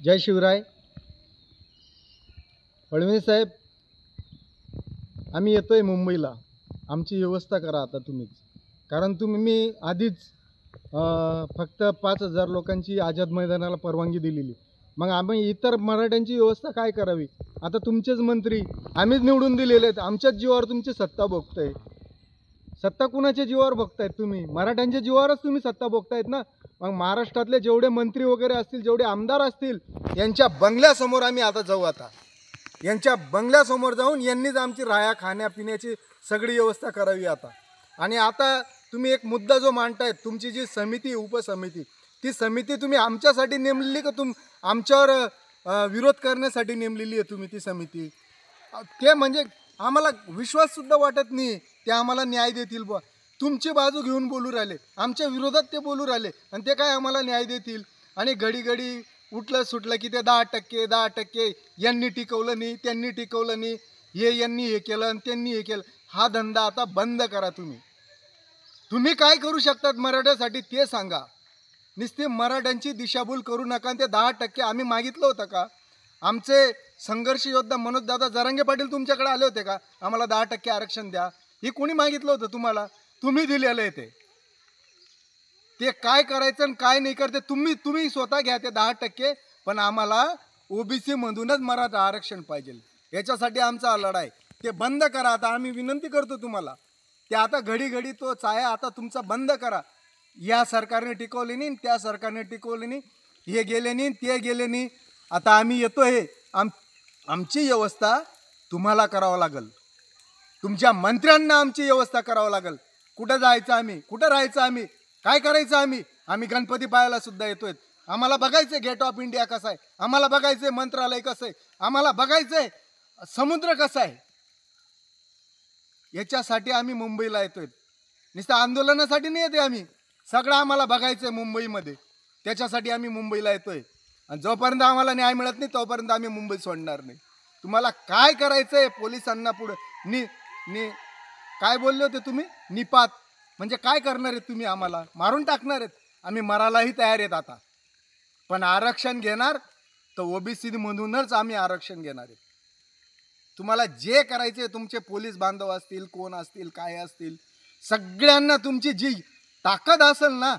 जय शिवराय. फडणवीस साहेब, आम्ही येतोय मुंबईला. आमची व्यवस्था करा आता तुम्हीच. कारण मी आधीच फक्त 5,000 लोकांची आझाद मैदानाला परवानगी दिलेली. मग आम्ही इतर मराठ्यांची व्यवस्था काय करावी? आता तुमचेच मंत्री आम्हीच निवडून दिलेले आहेत. आमच्याच जीवावर तुमची सत्ता भोगताय. सत्ता कुणाच्या जीवावर भोगतायत तुम्ही? मराठ्यांच्या जीवावरच तुम्ही सत्ता भोगतायत ना. मग महाराष्ट्रातले जेवढे मंत्री वगैरे असतील, जेवढे आमदार असतील, यांच्या बंगल्यासमोर आम्ही आता जाऊ. आता यांच्या बंगल्यासमोर जाऊन यांनीच आमची राहण्या खाण्यापिण्याची सगळी व्यवस्था करावी आता. आणि आता तुम्ही एक मुद्दा जो मांडतायत, तुमची जी समिती, उपसमिती, ती समिती तुम्ही आमच्यासाठी नेमलेली का आमच्यावर विरोध करण्यासाठी नेमलेली आहे तुम्ही ती समिती? ते म्हणजे आम्हाला विश्वाससुद्धा वाटत नाही ते आम्हाला न्याय देतील बा. तुमची बाजू घेऊन बोलू राहिले, आमच्या विरोधात ते बोलू राहिले, आणि ते काय आम्हाला न्याय देतील? आणि घडी घडी उठलं सुटलं की ते 10% यांनी टिकवलं नाही, त्यांनी टिकवलं नाही, यांनी हे केलं आणि त्यांनी हे केलं. हा धंदा आता बंद करा तुम्ही. तुम्ही काय करू शकतात मराठ्यासाठी ते सांगा. नुसते मराठ्यांची दिशाभूल करू नका. आणि ते 10% आम्ही मागितलं होतं का? आमचे संघर्ष योद्धा मनोजदादा जरांगे पाटील तुमच्याकडे आले होते का आम्हाला 10% आरक्षण द्या? हे कोणी मागितलं होतं तुम्हाला? तुम्ही दिलेलं आहे. ते काय करायचं आणि काय नाही करते तुम्ही स्वतः घ्या ते 10%. पण आम्हाला ओबीसी मधूनच मराठा आरक्षण पाहिजे. याच्यासाठी आमचा लढाई. ते बंद करा आता. आम्ही विनंती करतो तुम्हाला. ते आता घडी घडी तो चाया आता तुमचा बंद करा. या सरकारने टिकवले नाही, त्या सरकारने टिकवले नाही, हे गेले नाही, ते गेले नाही. आता आम्ही येतोय. आमची व्यवस्था तुम्हाला करावं लागेल. तुमच्या मंत्र्यांना आमची व्यवस्था करावं लागेल. कुठं जायचं आम्ही, कुठं राहायचं आम्ही, काय करायचं आम्ही गणपती पाहायला सुद्धा येतोय. आम्हाला बघायचंय गेट ऑफ इंडिया कसं आहे, आम्हाला बघायचंय मंत्रालय कसं आहे, आम्हाला बघायचंय समुद्र कसा आहे. याच्यासाठी आम्ही मुंबईला येतोय. नुसतं आंदोलनासाठी नाही येते आम्ही. सगळं आम्हाला बघायचंय मुंबईमध्ये. त्याच्यासाठी आम्ही मुंबईला येतोय. आणि जोपर्यंत आम्हाला न्याय मिळत नाही तोपर्यंत आम्ही मुंबई सोडणार नाही. तुम्हाला काय करायचंय पोलिसांना पुढे काय बोलले होते तुम्ही? निपात म्हणजे काय करणार आहेत तुम्ही? आम्हाला मारून टाकणार आहेत. आम्ही मरायलाही तयार आहेत आता. पण आरक्षण घेणार तर ओबीसी मधूनच आम्ही आरक्षण घेणार आहेत. तुम्हाला जे करायचे, तुमचे पोलीस बांधव असतील, कोण असतील, काय असतील, सगळ्यांना तुमची जी ताकद असेल ना,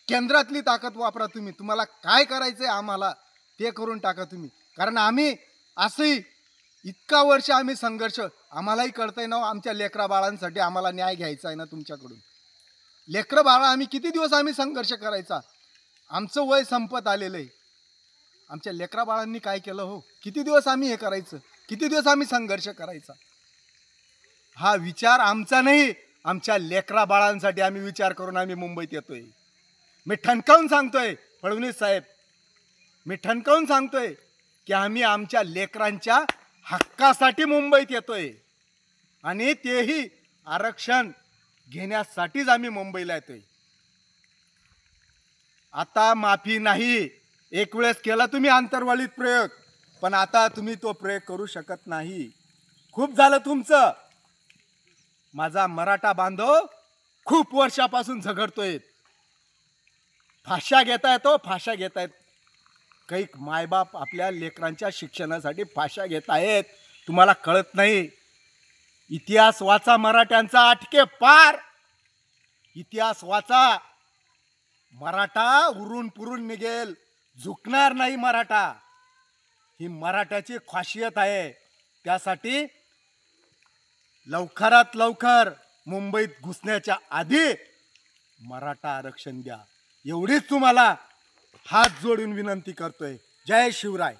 केंद्रातली ताकद वापरा तुम्ही. तुम्हाला काय करायचंय आम्हाला ते करून टाका तुम्ही. कारण आम्ही असंही इतका वर्ष आम्ही संघर्ष, आम्हालाही कळतंय ना, आमच्या लेकरा बाळांसाठी आम्हाला न्याय घ्यायचा आहे ना तुमच्याकडून. लेकरं बाळा आम्ही किती दिवस आम्ही संघर्ष करायचा? आमचं वय संपत आलेलं आहे. आमच्या लेकरा बाळांनी काय केलं हो? किती दिवस आम्ही हे करायचं? किती दिवस आम्ही संघर्ष करायचा? हा विचार आमचा नाही, आमच्या लेकरा बाळांसाठी आम्ही विचार करून आम्ही मुंबईत येतोय. मी ठणकावून सांगतोय फडणवीस साहेब, मी ठणकावून सांगतोय की आम्ही आमच्या लेकरांच्या हक्कासाठी मुंबईत येतोय. आणि तेही आरक्षण घेण्यासाठीच आम्ही मुंबईला येतोय. आता माफी नाही. एक वेळेस केला तुम्ही आंतरवालीत प्रयोग, पण आता तुम्ही तो प्रयोग करू शकत नाही. खूप झालं तुमचं. माझा मराठा बांधव खूप वर्षापासून झगडतोय. फाशा घेतायत, फाशा घेतायत. काही मायबाप आपल्या लेकरांच्या शिक्षणासाठी फाशा घेत आहेत. तुम्हाला कळत नाही. इतिहास वाचा मराठ्यांचा आटके पार. इतिहास वाचा. मराठा उरून पुरून निघेल, झुकणार नाही मराठा. ही मराठ्याची खासियत आहे. त्यासाठी लवकरात लवकर मुंबईत घुसण्याच्या आधी मराठा आरक्षण द्या. एवढीच तुम्हाला हात जोडून विनंती करतोय. जय शिवराय.